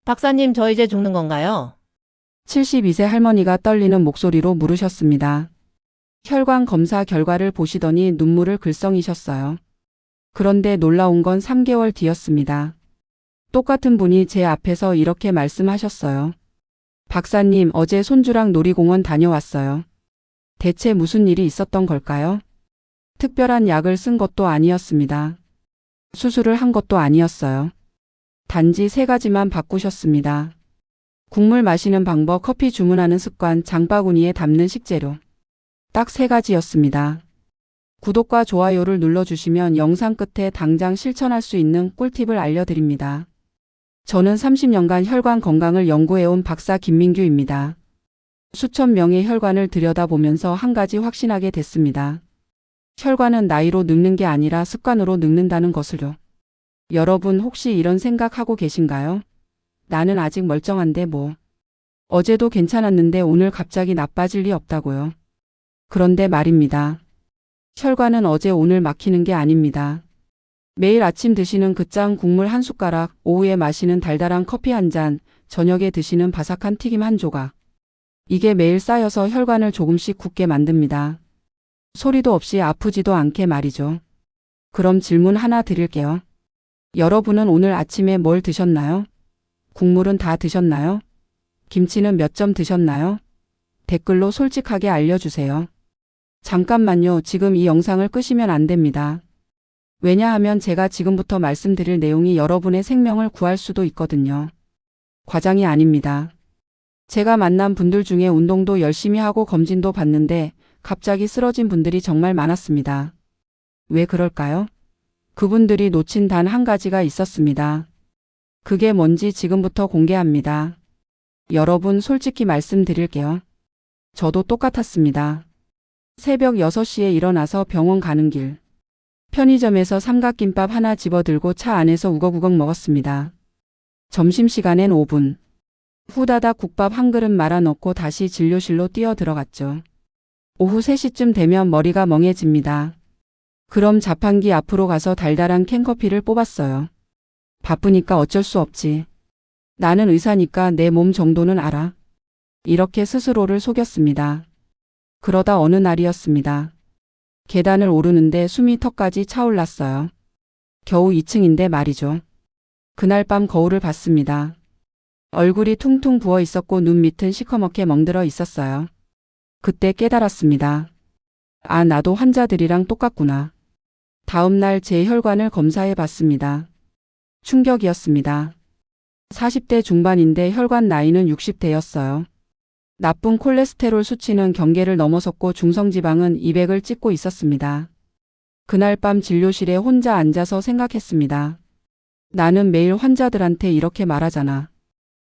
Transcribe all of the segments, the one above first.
박사님, 저 이제 죽는 건가요? 72세 할머니가 떨리는 목소리로 물으셨습니다. 혈관 검사 결과를 보시더니 눈물을 글썽이셨어요. 그런데 놀라운 건 3개월 뒤였습니다. 똑같은 분이 제 앞에서 이렇게 말씀하셨어요. 박사님, 어제 손주랑 놀이공원 다녀왔어요. 대체 무슨 일이 있었던 걸까요? 특별한 약을 쓴 것도 아니었습니다. 수술을 한 것도 아니었어요. 단지 3가지만 바꾸셨습니다. 국물 마시는 방법, 커피 주문하는 습관, 장바구니에 담는 식재료. 딱 3가지였습니다. 구독과 좋아요를 눌러주시면 영상 끝에 당장 실천할 수 있는 꿀팁을 알려드립니다. 저는 30년간 혈관 건강을 연구해온 박사 김민규입니다. 수천 명의 혈관을 들여다보면서 한 가지 확신하게 됐습니다. 혈관은 나이로 늙는 게 아니라 습관으로 늙는다는 것을요. 여러분 혹시 이런 생각하고 계신가요? 나는 아직 멀쩡한데 뭐. 어제도 괜찮았는데 오늘 갑자기 나빠질 리 없다고요. 그런데 말입니다. 혈관은 어제 오늘 막히는 게 아닙니다. 매일 아침 드시는 그 짠 국물 한 숟가락, 오후에 마시는 달달한 커피 한 잔, 저녁에 드시는 바삭한 튀김 한 조각. 이게 매일 쌓여서 혈관을 조금씩 굳게 만듭니다. 소리도 없이 아프지도 않게 말이죠. 그럼 질문 하나 드릴게요. 여러분은 오늘 아침에 뭘 드셨나요? 국물은 다 드셨나요? 김치는 몇 점 드셨나요? 댓글로 솔직하게 알려주세요. 잠깐만요. 지금 이 영상을 끄시면 안 됩니다. 왜냐하면 제가 지금부터 말씀드릴 내용이 여러분의 생명을 구할 수도 있거든요. 과장이 아닙니다. 제가 만난 분들 중에 운동도 열심히 하고 검진도 받는데 갑자기 쓰러진 분들이 정말 많았습니다. 왜 그럴까요? 그분들이 놓친 단 한 가지가 있었습니다. 그게 뭔지 지금부터 공개합니다. 여러분 솔직히 말씀드릴게요. 저도 똑같았습니다. 새벽 6시에 일어나서 병원 가는 길. 편의점에서 삼각김밥 하나 집어들고 차 안에서 우걱우걱 먹었습니다. 점심시간엔 5분. 후다닥 국밥 한 그릇 말아 넣고 다시 진료실로 뛰어 들어갔죠. 오후 3시쯤 되면 머리가 멍해집니다. 그럼 자판기 앞으로 가서 달달한 캔커피를 뽑았어요. 바쁘니까 어쩔 수 없지. 나는 의사니까 내 몸 정도는 알아. 이렇게 스스로를 속였습니다. 그러다 어느 날이었습니다. 계단을 오르는데 숨이 턱까지 차올랐어요. 겨우 2층인데 말이죠. 그날 밤 거울을 봤습니다. 얼굴이 퉁퉁 부어 있었고 눈 밑은 시커멓게 멍들어 있었어요. 그때 깨달았습니다. 아, 나도 환자들이랑 똑같구나. 다음 날 제 혈관을 검사해 봤습니다. 충격이었습니다. 40대 중반인데 혈관 나이는 60대였어요. 나쁜 콜레스테롤 수치는 경계를 넘어섰고 중성지방은 200을 찍고 있었습니다. 그날 밤 진료실에 혼자 앉아서 생각했습니다. 나는 매일 환자들한테 이렇게 말하잖아.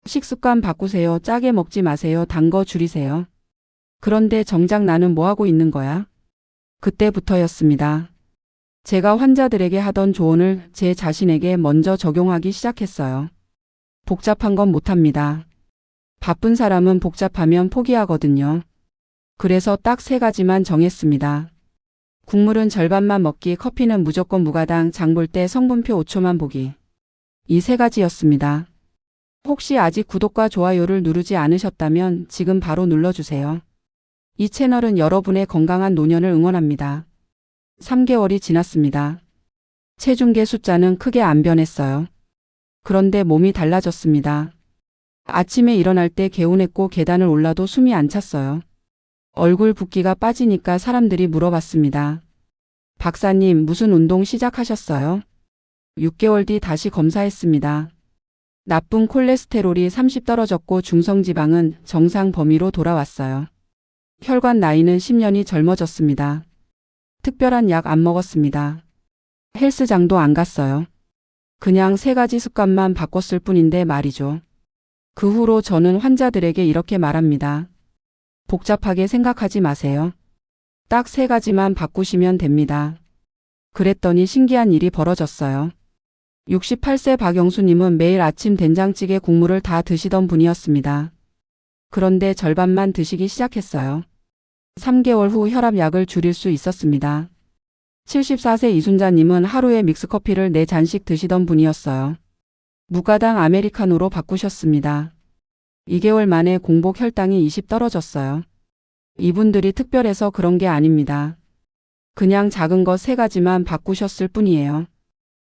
식습관 바꾸세요. 짜게 먹지 마세요. 단 거 줄이세요. 그런데 정작 나는 뭐 하고 있는 거야? 그때부터였습니다. 제가 환자들에게 하던 조언을 제 자신에게 먼저 적용하기 시작했어요. 복잡한 건 못합니다. 바쁜 사람은 복잡하면 포기하거든요. 그래서 딱 3가지만 정했습니다. 국물은 절반만 먹기, 커피는 무조건 무가당, 장 볼 때 성분표 5초만 보기. 이 3가지였습니다. 혹시 아직 구독과 좋아요를 누르지 않으셨다면 지금 바로 눌러주세요. 이 채널은 여러분의 건강한 노년을 응원합니다. 3개월이 지났습니다. 체중계 숫자는 크게 안 변했어요. 그런데 몸이 달라졌습니다. 아침에 일어날 때 개운했고 계단을 올라도 숨이 안 찼어요. 얼굴 붓기가 빠지니까 사람들이 물어봤습니다. 박사님, 무슨 운동 시작하셨어요? 6개월 뒤 다시 검사했습니다. 나쁜 콜레스테롤이 30 떨어졌고 중성지방은 정상 범위로 돌아왔어요. 혈관 나이는 10년이 젊어졌습니다. 특별한 약 안 먹었습니다. 헬스장도 안 갔어요. 그냥 3가지 습관만 바꿨을 뿐인데 말이죠. 그 후로 저는 환자들에게 이렇게 말합니다. 복잡하게 생각하지 마세요. 딱 3가지만 바꾸시면 됩니다. 그랬더니 신기한 일이 벌어졌어요. 68세 박영수님은 매일 아침 된장찌개 국물을 다 드시던 분이었습니다. 그런데 절반만 드시기 시작했어요. 3개월 후 혈압약을 줄일 수 있었습니다. 74세 이순자님은 하루에 믹스커피를 4잔씩 드시던 분이었어요. 무가당 아메리카노로 바꾸셨습니다. 2개월 만에 공복 혈당이 20 떨어졌어요. 이분들이 특별해서 그런 게 아닙니다. 그냥 작은 것 3가지만 바꾸셨을 뿐이에요.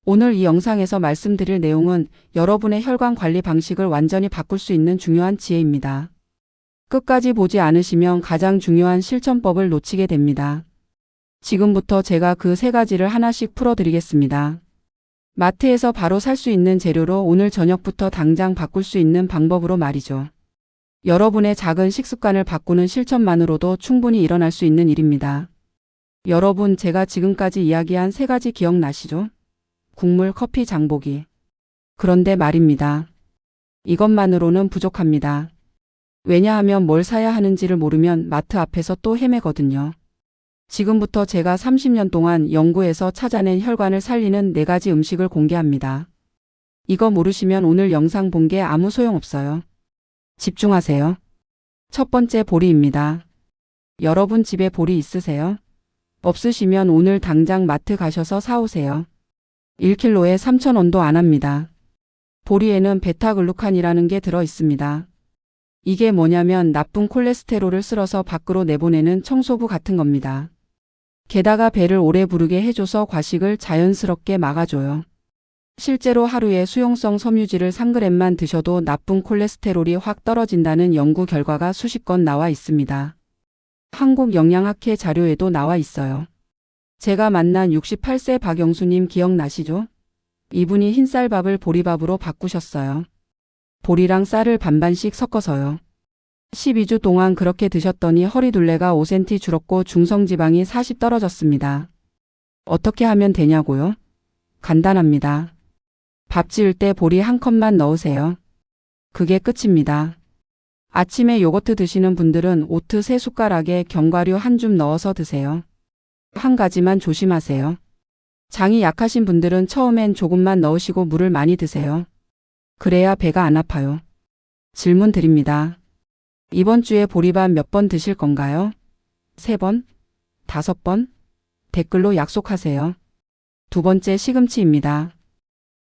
오늘 이 영상에서 말씀드릴 내용은 여러분의 혈관 관리 방식을 완전히 바꿀 수 있는 중요한 지혜입니다. 끝까지 보지 않으시면 가장 중요한 실천법을 놓치게 됩니다. 지금부터 제가 그 3가지를 하나씩 풀어드리겠습니다. 마트에서 바로 살 수 있는 재료로 오늘 저녁부터 당장 바꿀 수 있는 방법으로 말이죠. 여러분의 작은 식습관을 바꾸는 실천만으로도 충분히 일어날 수 있는 일입니다. 여러분, 제가 지금까지 이야기한 3가지 기억나시죠? 국물, 커피, 장보기. 그런데 말입니다. 이것만으로는 부족합니다. 왜냐하면 뭘 사야 하는지를 모르면 마트 앞에서 또 헤매거든요. 지금부터 제가 30년 동안 연구해서 찾아낸 혈관을 살리는 4가지 음식을 공개합니다. 이거 모르시면 오늘 영상 본 게 아무 소용없어요. 집중하세요. 첫 번째, 보리입니다. 여러분 집에 보리 있으세요? 없으시면 오늘 당장 마트 가셔서 사오세요. 1kg에 3,000원도 안 합니다. 보리에는 베타글루칸이라는 게 들어 있습니다. 이게 뭐냐면 나쁜 콜레스테롤을 쓸어서 밖으로 내보내는 청소부 같은 겁니다. 게다가 배를 오래 부르게 해줘서 과식을 자연스럽게 막아줘요. 실제로 하루에 수용성 섬유질을 3g만 드셔도 나쁜 콜레스테롤이 확 떨어진다는 연구 결과가 수십 건 나와 있습니다. 한국영양학회 자료에도 나와 있어요. 제가 만난 68세 박영수님 기억나시죠? 이분이 흰쌀밥을 보리밥으로 바꾸셨어요. 보리랑 쌀을 반반씩 섞어서요. 12주 동안 그렇게 드셨더니 허리둘레가 5cm 줄었고 중성지방이 40 떨어졌습니다. 어떻게 하면 되냐고요? 간단합니다. 밥 지을 때 보리 1컵만 넣으세요. 그게 끝입니다. 아침에 요거트 드시는 분들은 오트 3숟가락에 견과류 1줌 넣어서 드세요. 한 가지만 조심하세요. 장이 약하신 분들은 처음엔 조금만 넣으시고 물을 많이 드세요. 그래야 배가 안 아파요. 질문 드립니다. 이번 주에 보리밥 몇 번 드실 건가요? 3번? 5번? 댓글로 약속하세요. 두 번째, 시금치입니다.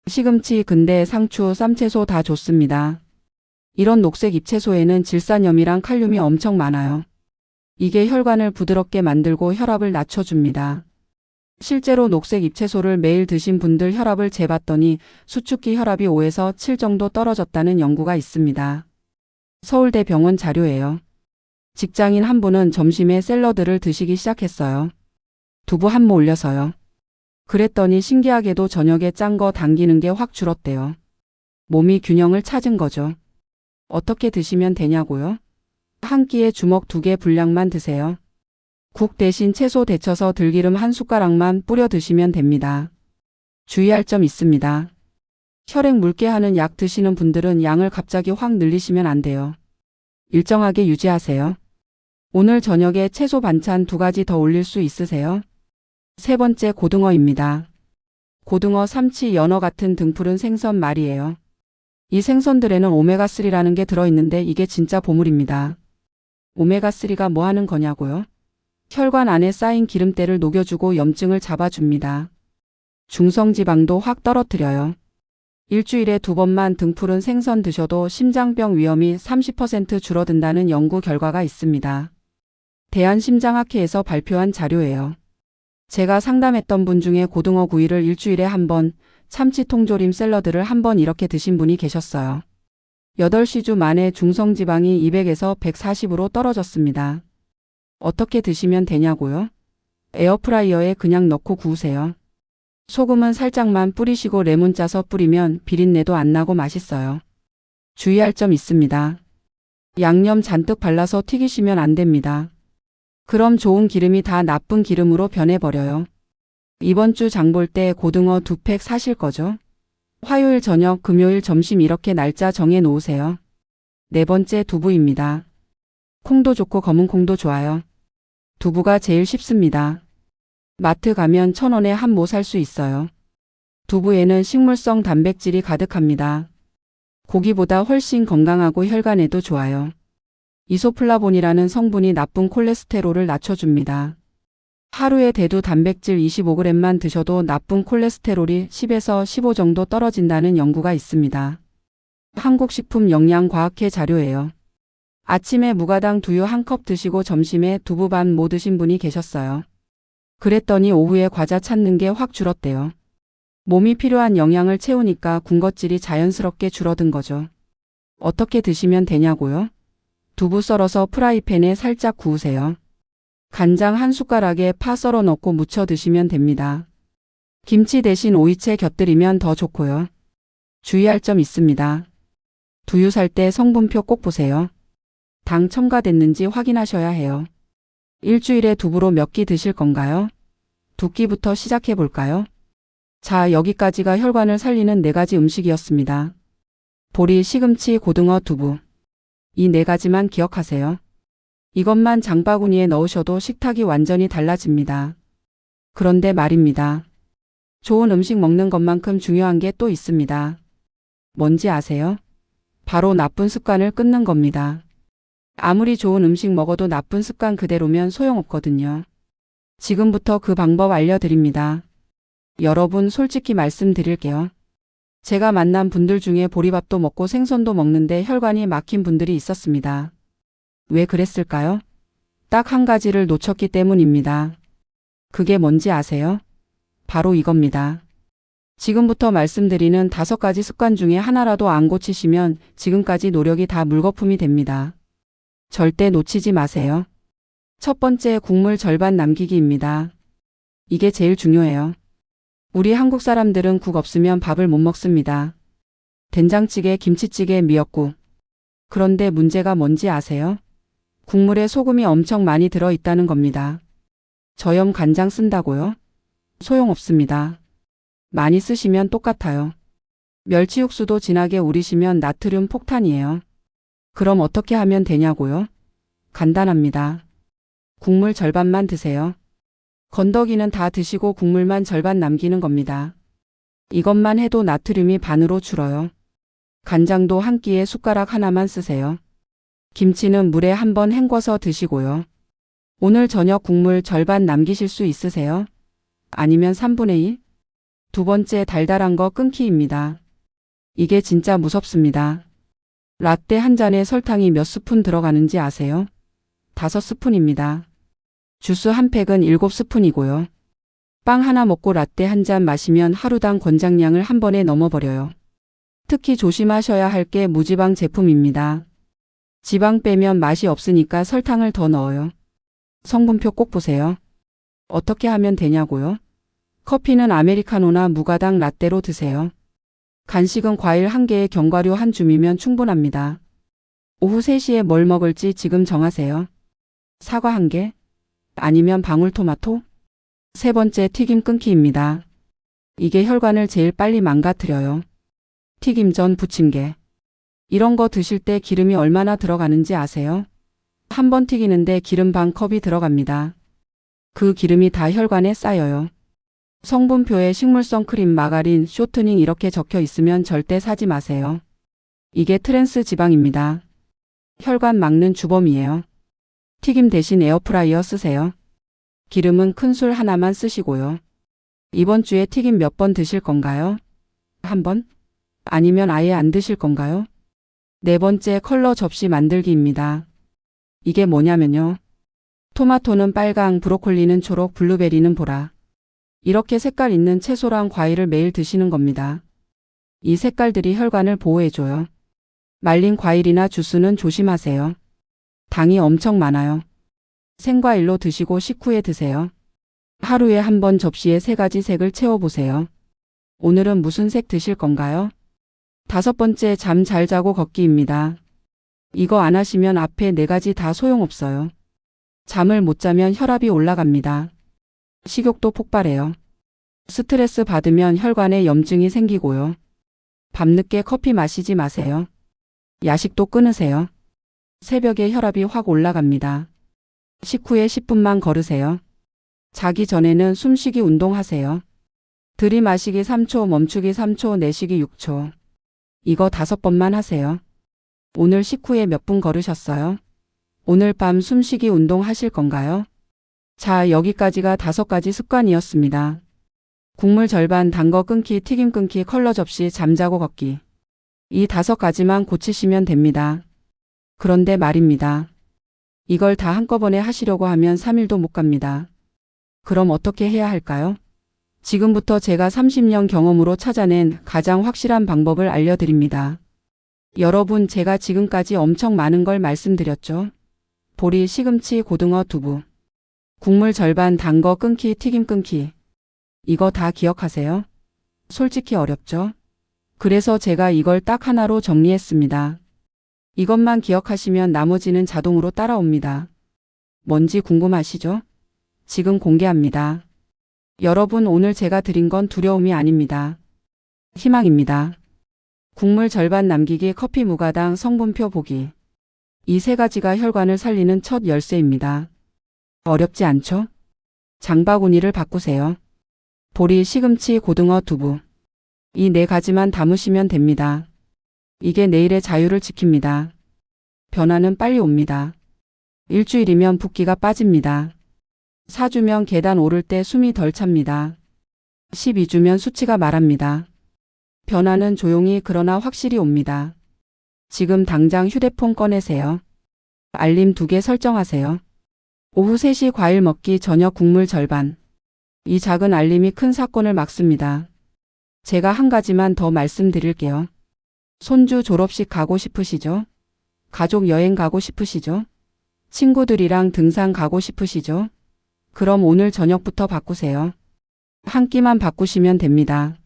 시금치, 근대, 상추, 쌈채소 다 좋습니다. 이런 녹색 잎채소에는 질산염이랑 칼륨이 엄청 많아요. 이게 혈관을 부드럽게 만들고 혈압을 낮춰줍니다. 실제로 녹색 잎채소를 매일 드신 분들 혈압을 재봤더니 수축기 혈압이 5에서 7 정도 떨어졌다는 연구가 있습니다. 서울대병원 자료예요. 직장인 한 분은 점심에 샐러드를 드시기 시작했어요. 두부 한 모 올려서요. 그랬더니 신기하게도 저녁에 짠 거 당기는 게 확 줄었대요. 몸이 균형을 찾은 거죠. 어떻게 드시면 되냐고요? 한 끼에 주먹 2개 분량만 드세요. 국 대신 채소 데쳐서 들기름 1숟가락만 뿌려 드시면 됩니다. 주의할 점 있습니다. 혈액 묽게 하는 약 드시는 분들은 양을 갑자기 확 늘리시면 안 돼요. 일정하게 유지하세요. 오늘 저녁에 채소 반찬 2가지 더 올릴 수 있으세요? 세 번째, 고등어입니다. 고등어, 삼치, 연어 같은 등푸른 생선 말이에요. 이 생선들에는 오메가3라는 게 들어있는데 이게 진짜 보물입니다. 오메가3가 뭐 하는 거냐고요? 혈관 안에 쌓인 기름때를 녹여주고 염증을 잡아줍니다. 중성지방도 확 떨어뜨려요. 일주일에 2번만 등푸른 생선 드셔도 심장병 위험이 30% 줄어든다는 연구 결과가 있습니다. 대한심장학회에서 발표한 자료예요. 제가 상담했던 분 중에 고등어 구이를 일주일에 1번, 참치 통조림 샐러드를 1번 이렇게 드신 분이 계셨어요. 8시주 만에 중성지방이 200에서 140으로 떨어졌습니다. 어떻게 드시면 되냐고요? 에어프라이어에 그냥 넣고 구우세요. 소금은 살짝만 뿌리시고 레몬 짜서 뿌리면 비린내도 안 나고 맛있어요. 주의할 점 있습니다. 양념 잔뜩 발라서 튀기시면 안 됩니다. 그럼 좋은 기름이 다 나쁜 기름으로 변해버려요. 이번 주 장 볼 때 고등어 2팩 사실 거죠? 화요일 저녁, 금요일 점심 이렇게 날짜 정해 놓으세요. 네 번째, 두부입니다. 콩도 좋고 검은 콩도 좋아요. 두부가 제일 쉽습니다. 마트 가면 1,000원에 한 모 살 수 있어요. 두부에는 식물성 단백질이 가득합니다. 고기보다 훨씬 건강하고 혈관에도 좋아요. 이소플라본이라는 성분이 나쁜 콜레스테롤을 낮춰줍니다. 하루에 대두 단백질 25g만 드셔도 나쁜 콜레스테롤이 10에서 15 정도 떨어진다는 연구가 있습니다. 한국식품영양과학회 자료예요. 아침에 무가당 두유 1컵 드시고 점심에 두부 반 모 드신 분이 계셨어요. 그랬더니 오후에 과자 찾는 게 확 줄었대요. 몸이 필요한 영양을 채우니까 군것질이 자연스럽게 줄어든 거죠. 어떻게 드시면 되냐고요? 두부 썰어서 프라이팬에 살짝 구우세요. 간장 한 숟가락에 파 썰어 넣고 무쳐 드시면 됩니다. 김치 대신 오이채 곁들이면 더 좋고요. 주의할 점 있습니다. 두유 살 때 성분표 꼭 보세요. 당 첨가됐는지 확인하셔야 해요. 일주일에 두부로 몇 끼 드실 건가요? 2끼부터 시작해 볼까요? 자, 여기까지가 혈관을 살리는 4가지 음식이었습니다. 보리, 시금치, 고등어, 두부. 이 4가지만 기억하세요. 이것만 장바구니에 넣으셔도 식탁이 완전히 달라집니다. 그런데 말입니다. 좋은 음식 먹는 것만큼 중요한 게 또 있습니다. 뭔지 아세요? 바로 나쁜 습관을 끊는 겁니다. 아무리 좋은 음식 먹어도 나쁜 습관 그대로면 소용없거든요. 지금부터 그 방법 알려드립니다. 여러분, 솔직히 말씀드릴게요. 제가 만난 분들 중에 보리밥도 먹고 생선도 먹는데 혈관이 막힌 분들이 있었습니다. 왜 그랬을까요? 딱 한 가지를 놓쳤기 때문입니다. 그게 뭔지 아세요? 바로 이겁니다. 지금부터 말씀드리는 5가지 습관 중에 하나라도 안 고치시면 지금까지 노력이 다 물거품이 됩니다. 절대 놓치지 마세요. 첫 번째, 국물 절반 남기기입니다. 이게 제일 중요해요. 우리 한국 사람들은 국 없으면 밥을 못 먹습니다. 된장찌개, 김치찌개, 미역국. 그런데 문제가 뭔지 아세요? 국물에 소금이 엄청 많이 들어있다는 겁니다. 저염 간장 쓴다고요? 소용없습니다. 많이 쓰시면 똑같아요. 멸치 육수도 진하게 우리시면 나트륨 폭탄이에요. 그럼 어떻게 하면 되냐고요? 간단합니다. 국물 절반만 드세요. 건더기는 다 드시고 국물만 절반 남기는 겁니다. 이것만 해도 나트륨이 반으로 줄어요. 간장도 한 끼에 숟가락 하나만 쓰세요. 김치는 물에 한번 헹궈서 드시고요. 오늘 저녁 국물 절반 남기실 수 있으세요? 아니면 3분의 1? 두 번째, 달달한 거 끊기입니다. 이게 진짜 무섭습니다. 라떼 한 잔에 설탕이 몇 스푼 들어가는지 아세요? 5스푼입니다. 주스 한 팩은 7스푼이고요. 빵 하나 먹고 라떼 한 잔 마시면 하루당 권장량을 한 번에 넘어버려요. 특히 조심하셔야 할 게 무지방 제품입니다. 지방 빼면 맛이 없으니까 설탕을 더 넣어요. 성분표 꼭 보세요. 어떻게 하면 되냐고요? 커피는 아메리카노나 무가당 라떼로 드세요. 간식은 과일 1개에 견과류 한 줌이면 충분합니다. 오후 3시에 뭘 먹을지 지금 정하세요. 사과 1개? 아니면 방울토마토? 세 번째, 튀김 끊기입니다. 이게 혈관을 제일 빨리 망가뜨려요. 튀김 전 부침개. 이런 거 드실 때 기름이 얼마나 들어가는지 아세요? 한 번 튀기는데 기름 반 컵이 들어갑니다. 그 기름이 다 혈관에 쌓여요. 성분표에 식물성 크림, 마가린, 쇼트닝 이렇게 적혀 있으면 절대 사지 마세요. 이게 트랜스 지방입니다. 혈관 막는 주범이에요. 튀김 대신 에어프라이어 쓰세요. 기름은 큰 술 하나만 쓰시고요. 이번 주에 튀김 몇 번 드실 건가요? 한 번? 아니면 아예 안 드실 건가요? 네 번째, 컬러 접시 만들기입니다. 이게 뭐냐면요. 토마토는 빨강, 브로콜리는 초록, 블루베리는 보라. 이렇게 색깔 있는 채소랑 과일을 매일 드시는 겁니다. 이 색깔들이 혈관을 보호해줘요. 말린 과일이나 주스는 조심하세요. 당이 엄청 많아요. 생과일로 드시고 식후에 드세요. 하루에 한 번 접시에 3가지 색을 채워보세요. 오늘은 무슨 색 드실 건가요? 5번째, 잠 잘 자고 걷기입니다. 이거 안 하시면 앞에 4가지 다 소용없어요. 잠을 못 자면 혈압이 올라갑니다. 식욕도 폭발해요. 스트레스 받으면 혈관에 염증이 생기고요. 밤늦게 커피 마시지 마세요. 야식도 끊으세요. 새벽에 혈압이 확 올라갑니다. 식후에 10분만 걸으세요. 자기 전에는 숨쉬기 운동하세요. 들이마시기 3초, 멈추기 3초, 내쉬기 6초. 이거 5번만 하세요. 오늘 식후에 몇 분 걸으셨어요? 오늘 밤 숨쉬기 운동 하실 건가요? 자, 여기까지가 5가지 습관이었습니다. 국물 절반, 단 거 끊기, 튀김 끊기, 컬러 접시, 잠자고 걷기. 이 5가지만 고치시면 됩니다. 그런데 말입니다. 이걸 다 한꺼번에 하시려고 하면 3일도 못 갑니다. 그럼 어떻게 해야 할까요? 지금부터 제가 30년 경험으로 찾아낸 가장 확실한 방법을 알려드립니다. 여러분, 제가 지금까지 엄청 많은 걸 말씀드렸죠? 보리, 시금치, 고등어, 두부. 국물 절반, 단 거 끊기, 튀김 끊기. 이거 다 기억하세요? 솔직히 어렵죠? 그래서 제가 이걸 딱 하나로 정리했습니다. 이것만 기억하시면 나머지는 자동으로 따라옵니다. 뭔지 궁금하시죠? 지금 공개합니다. 여러분, 오늘 제가 드린 건 두려움이 아닙니다. 희망입니다. 국물 절반 남기기, 커피 무가당, 성분표 보기. 이 3가지가 혈관을 살리는 첫 열쇠입니다. 어렵지 않죠? 장바구니를 바꾸세요. 보리, 시금치, 고등어, 두부. 이 4가지만 담으시면 됩니다. 이게 내일의 자유를 지킵니다. 변화는 빨리 옵니다. 일주일이면 붓기가 빠집니다. 4주면 계단 오를 때 숨이 덜 찹니다. 12주면 수치가 말합니다. 변화는 조용히 그러나 확실히 옵니다. 지금 당장 휴대폰 꺼내세요. 알림 2개 설정하세요. 오후 3시 과일 먹기, 저녁 국물 절반. 이 작은 알림이 큰 사건을 막습니다. 제가 한 가지만 더 말씀드릴게요. 손주 졸업식 가고 싶으시죠? 가족 여행 가고 싶으시죠? 친구들이랑 등산 가고 싶으시죠? 그럼 오늘 저녁부터 바꾸세요. 한 끼만 바꾸시면 됩니다.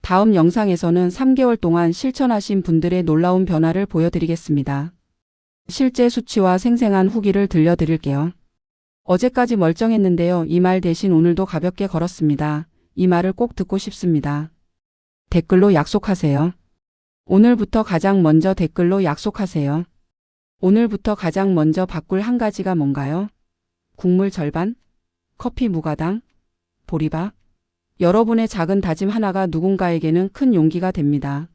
다음 영상에서는 3개월 동안 실천하신 분들의 놀라운 변화를 보여드리겠습니다. 실제 수치와 생생한 후기를 들려드릴게요. 어제까지 멀쩡했는데요. 이 말 대신 오늘도 가볍게 걸었습니다. 이 말을 꼭 듣고 싶습니다. 댓글로 약속하세요. 오늘부터 가장 먼저 댓글로 약속하세요. 오늘부터 가장 먼저 바꿀 한 가지가 뭔가요? 국물 절반? 커피 무가당? 보리밥? 여러분의 작은 다짐 하나가 누군가에게는 큰 용기가 됩니다.